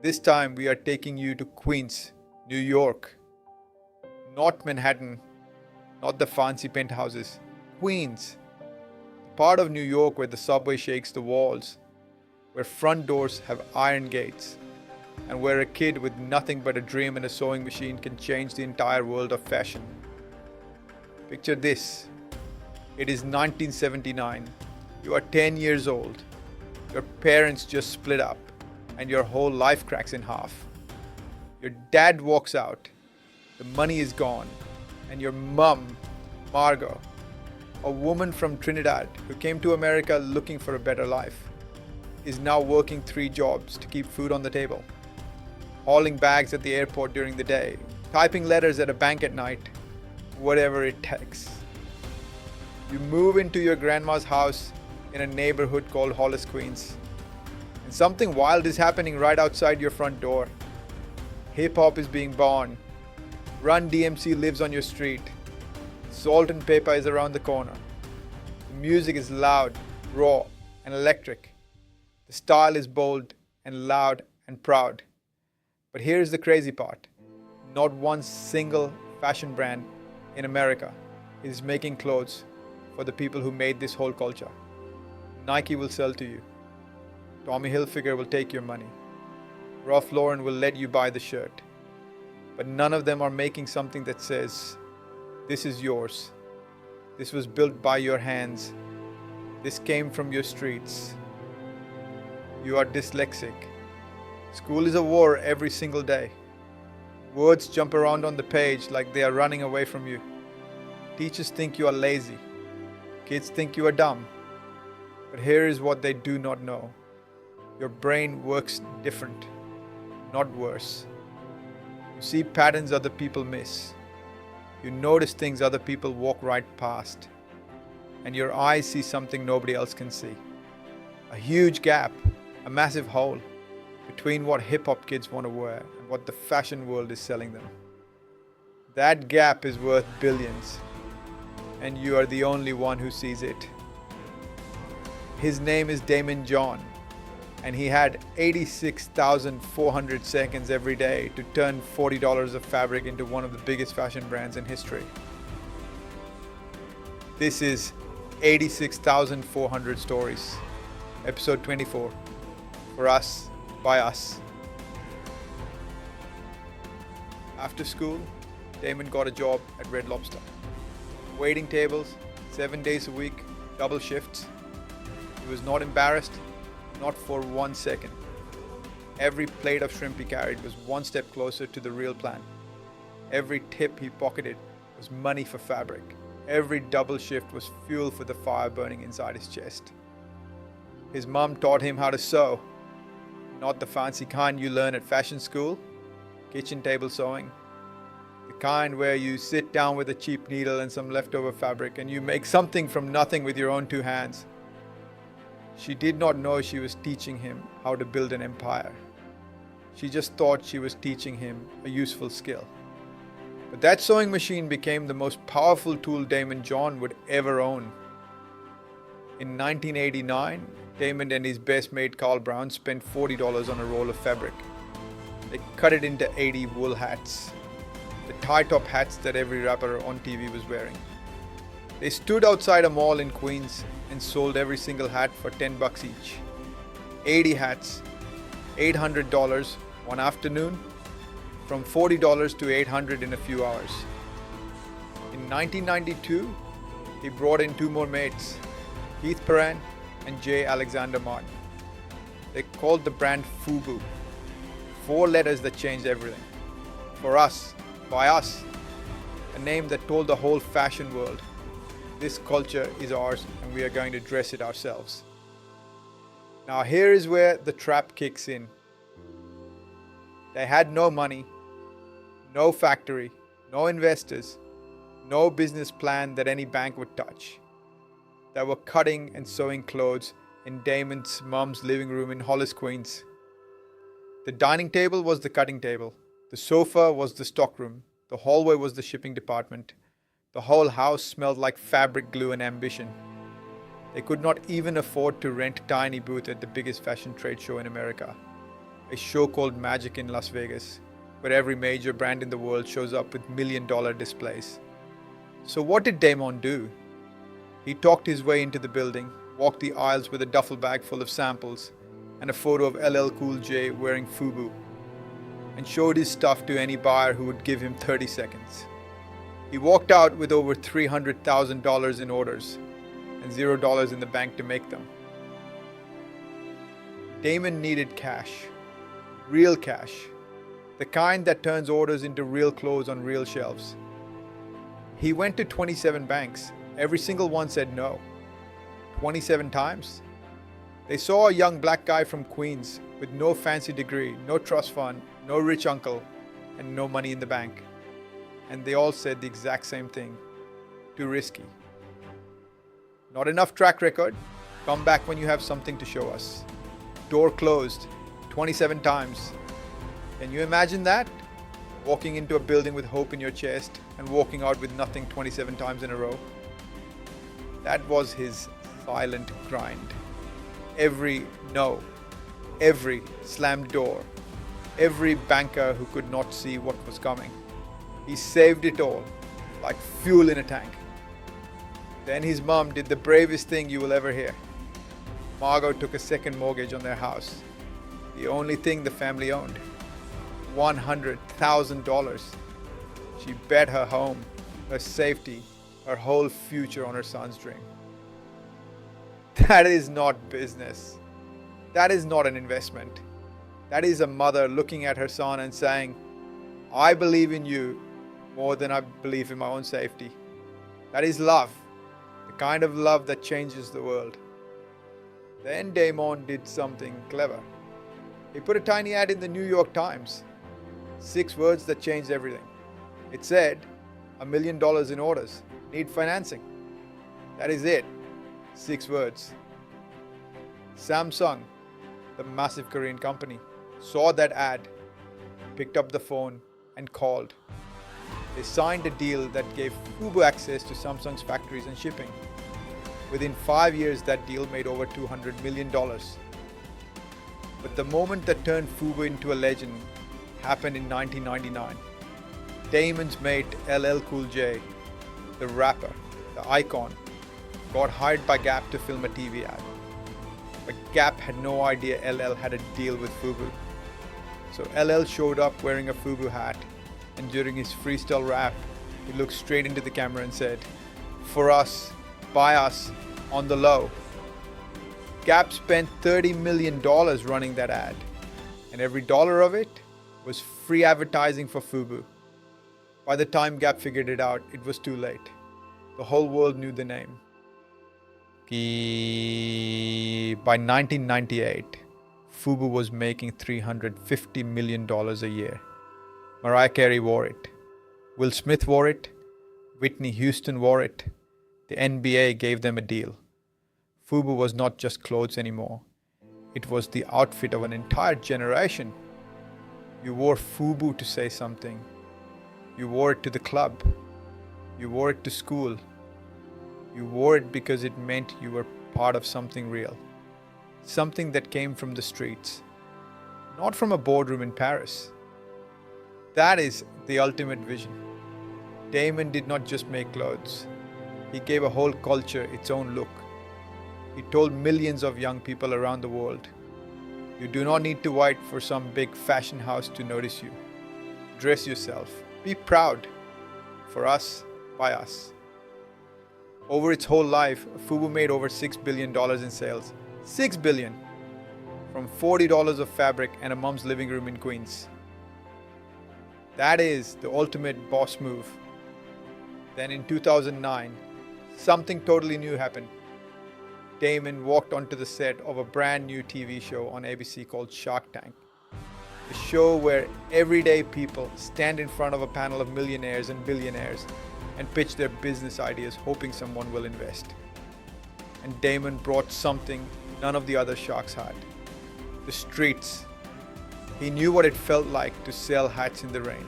This time we are taking you to Queens, New York. Not Manhattan, not the fancy penthouses. Queens, the part of New York where the subway shakes the walls, where front doors have iron gates, and where a kid with nothing but a dream and a sewing machine can change the entire world of fashion. Picture this. It is 1979. You are 10 years old. Your parents just split up, and your whole life cracks in half. Your dad walks out, the money is gone, and your mum, Margot, a woman from Trinidad who came to America looking for a better life, is now working 3 jobs to keep food on the table, hauling bags at the airport during the day, typing letters at a bank at night, whatever it takes. You move into your grandma's house in a neighborhood called Hollis, Queens, and something wild is happening right outside your front door. Hip-hop is being born. Run DMC lives on your street. Salt and Pepper is around the corner. The music is loud, raw, and electric. The style is bold and loud and proud. But here's the crazy part. Not one single fashion brand in America is making clothes for the people who made this whole culture. Nike will sell to you. Tommy Hilfiger will take your money. Ralph Lauren will let you buy the shirt. But none of them are making something that says, this is yours. This was built by your hands. This came from your streets. You are dyslexic. School is a war every single day. Words jump around on the page like they are running away from you. Teachers think you are lazy. Kids think you are dumb. But here is what they do not know. Your brain works different, not worse. You see patterns other people miss. You notice things other people walk right past. And your eyes see something nobody else can see. A huge gap, a massive hole between what hip-hop kids want to wear and what the fashion world is selling them. That gap is worth billions, and you are the only one who sees it. His name is Daymond John, and he had 86,400 seconds every day to turn $40 of fabric into one of the biggest fashion brands in history. This is 86,400 Stories, episode 24, for us, by us. After school, Daymond got a job at Red Lobster. Waiting tables, 7 days a week, double shifts. He was not embarrassed, not for 1 second. Every plate of shrimp he carried was one step closer to the real plan. Every tip he pocketed was money for fabric. Every double shift was fuel for the fire burning inside his chest. His mom taught him how to sew, not the fancy kind you learn at fashion school, kitchen table sewing. The kind where you sit down with a cheap needle and some leftover fabric and you make something from nothing with your own 2 hands. She did not know she was teaching him how to build an empire. She just thought she was teaching him a useful skill. But that sewing machine became the most powerful tool Daymond John would ever own. In 1989, Daymond and his best mate Carl Brown spent $40 on a roll of fabric. They cut it into 80 wool hats, the tie-top hats that every rapper on TV was wearing. They stood outside a mall in Queens and sold every single hat for $10 each. 80 hats, $800 one afternoon, from $40 to $800 in a few hours. In 1992, he brought in 2 more mates, Keith Perrin and J. Alexander Martin. They called the brand FUBU, 4 letters that changed everything. For us, by us, a name that told the whole fashion world, this culture is ours and we are going to dress it ourselves. Now here is where the trap kicks in. They had no money, no factory, no investors, no business plan that any bank would touch. They were cutting and sewing clothes in Daymond's mom's living room in Hollis, Queens. The dining table was the cutting table. The sofa was the stockroom. The hallway was the shipping department. The whole house smelled like fabric glue and ambition. They could not even afford to rent a tiny booth at the biggest fashion trade show in America. a show called Magic in Las Vegas, where every major brand in the world shows up with $1 million displays. So what did Daymond do? He talked his way into the building, walked the aisles with a duffel bag full of samples and a photo of LL Cool J wearing FUBU, and showed his stuff to any buyer who would give him 30 seconds. He walked out with over $300,000 in orders and $0 in the bank to make them. Daymond needed cash, real cash, the kind that turns orders into real clothes on real shelves. He went to 27 banks. Every single one said no. 27 times. They saw a young black guy from Queens with no fancy degree, no trust fund, no rich uncle, and no money in the bank. And they all said the exact same thing. Too risky. Not enough track record. Come back when you have something to show us. Door closed 27 times. Can you imagine that? Walking into a building with hope in your chest and walking out with nothing 27 times in a row. That was his silent grind. Every no, every slammed door, every banker who could not see what was coming. He saved it all, like fuel in a tank. Then his mom did the bravest thing you will ever hear. Margot took a second mortgage on their house, the only thing the family owned. $100,000. She bet her home, her safety, her whole future on her son's dream. That is not business. That is not an investment. That is a mother looking at her son and saying, I believe in you more than I believe in my own safety. That is love, the kind of love that changes the world. Then Daymond did something clever. He put a tiny ad in the New York Times. 6 words that changed everything. It said, $1 million in orders, need financing. That is it. 6 words. Samsung, the massive Korean company, saw that ad, picked up the phone and called. They signed a deal that gave FUBU access to Samsung's factories and shipping. Within 5 years, that deal made over $200 million. But the moment that turned FUBU into a legend happened in 1999. Daymond's mate LL Cool J, the rapper, the icon, got hired by Gap to film a TV ad. But Gap had no idea LL had a deal with FUBU. So LL showed up wearing a FUBU hat, and during his freestyle rap, he looked straight into the camera and said, "For us, by us, on the low." Gap spent $30 million running that ad, and every dollar of it was free advertising for FUBU. By the time Gap figured it out, it was too late. The whole world knew the name. By 1998, FUBU was making $350 million a year. Mariah Carey wore it. Will Smith wore it. Whitney Houston wore it. The NBA gave them a deal. FUBU was not just clothes anymore. It was the outfit of an entire generation. You wore FUBU to say something. You wore it to the club. You wore it to school. You wore it because it meant you were part of something real. Something that came from the streets, not from a boardroom in Paris. That is the ultimate vision. Daymond did not just make clothes. He gave a whole culture its own look. He told millions of young people around the world, you do not need to wait for some big fashion house to notice you. Dress yourself. Be proud. For us, by us. Over its whole life, FUBU made over $6 billion in sales. $6 billion! From $40 of fabric and a mom's living room in Queens. That is the ultimate boss move. Then in 2009, something totally new happened. Daymond walked onto the set of a brand new TV show on ABC called Shark Tank. A show where everyday people stand in front of a panel of millionaires and billionaires and pitch their business ideas hoping someone will invest. And Daymond brought something none of the other sharks had. The streets. He knew what it felt like to sell hats in the rain.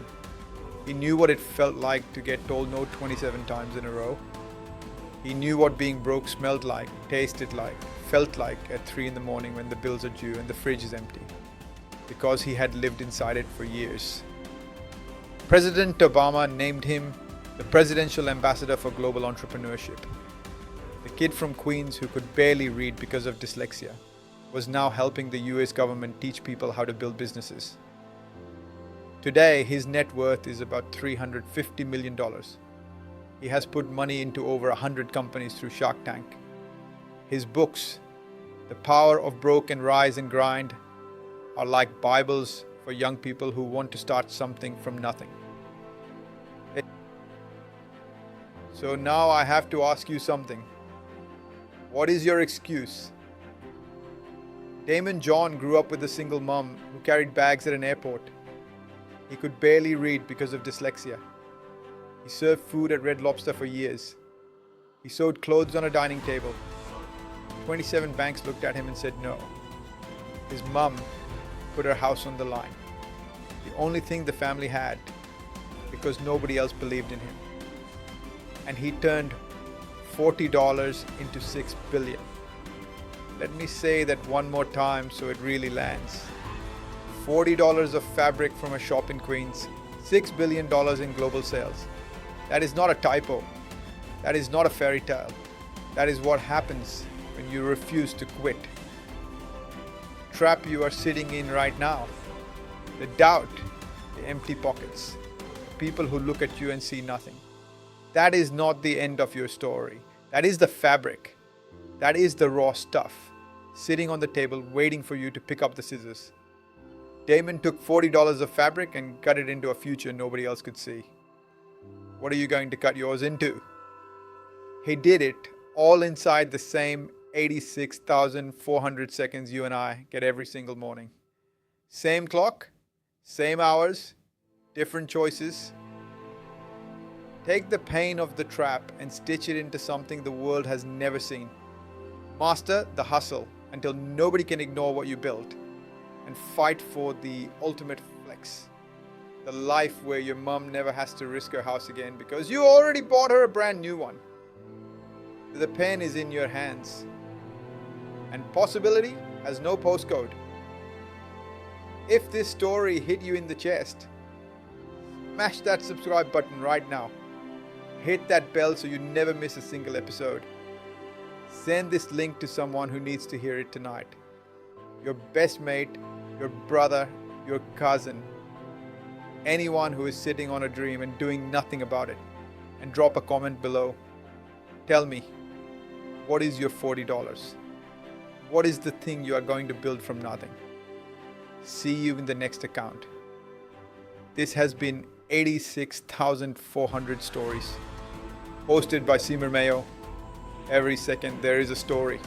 He knew what it felt like to get told no 27 times in a row. He knew what being broke smelled like, tasted like, felt like at 3 in the morning when the bills are due and the fridge is empty. because he had lived inside it for years. President Obama named him the Presidential Ambassador for Global Entrepreneurship. The kid from Queens who could barely read because of dyslexia was now helping the US government teach people how to build businesses. Today, his net worth is about $350 million. He has put money into over 100 companies through Shark Tank. His books, The Power of Broke and Rise and Grind, are like Bibles for young people who want to start something from nothing. So now I have to ask you something. What is your excuse? Daymond John grew up with a single mom who carried bags at an airport. He could barely read because of dyslexia. He served food at Red Lobster for years. He sewed clothes on a dining table. 27 banks looked at him and said no. His mum put her house on the line. The only thing the family had, because nobody else believed in him. And he turned $40 into $6 billion. Let me say that one more time so it really lands. $40 of fabric from a shop in Queens, $6 billion in global sales. That is not a typo. That is not a fairy tale. That is what happens when you refuse to quit. Trap you are sitting in right now. The doubt, the empty pockets, the people who look at you and see nothing. That is not the end of your story. That is the fabric. That is the raw stuff, sitting on the table waiting for you to pick up the scissors. Daymond took $40 of fabric and cut it into a future nobody else could see. What are you going to cut yours into? He did it all inside the same 86,400 seconds you and I get every single morning. Same clock, same hours, different choices. Take the pain of the trap and stitch it into something the world has never seen. Master the hustle until nobody can ignore what you built, and fight for the ultimate flex. The life where your mom never has to risk her house again because you already bought her a brand new one. The pen is in your hands, and possibility has no postcode. If this story hit you in the chest, smash that subscribe button right now. Hit that bell so you never miss a single episode. Send this link to someone who needs to hear it tonight. Your best mate, your brother, your cousin, anyone who is sitting on a dream and doing nothing about it. And drop a comment below. Tell me, what is your $40? What is the thing you are going to build from nothing? See you in the next account. This has been 86,400 stories, hosted by Mayo. Every second there is a story.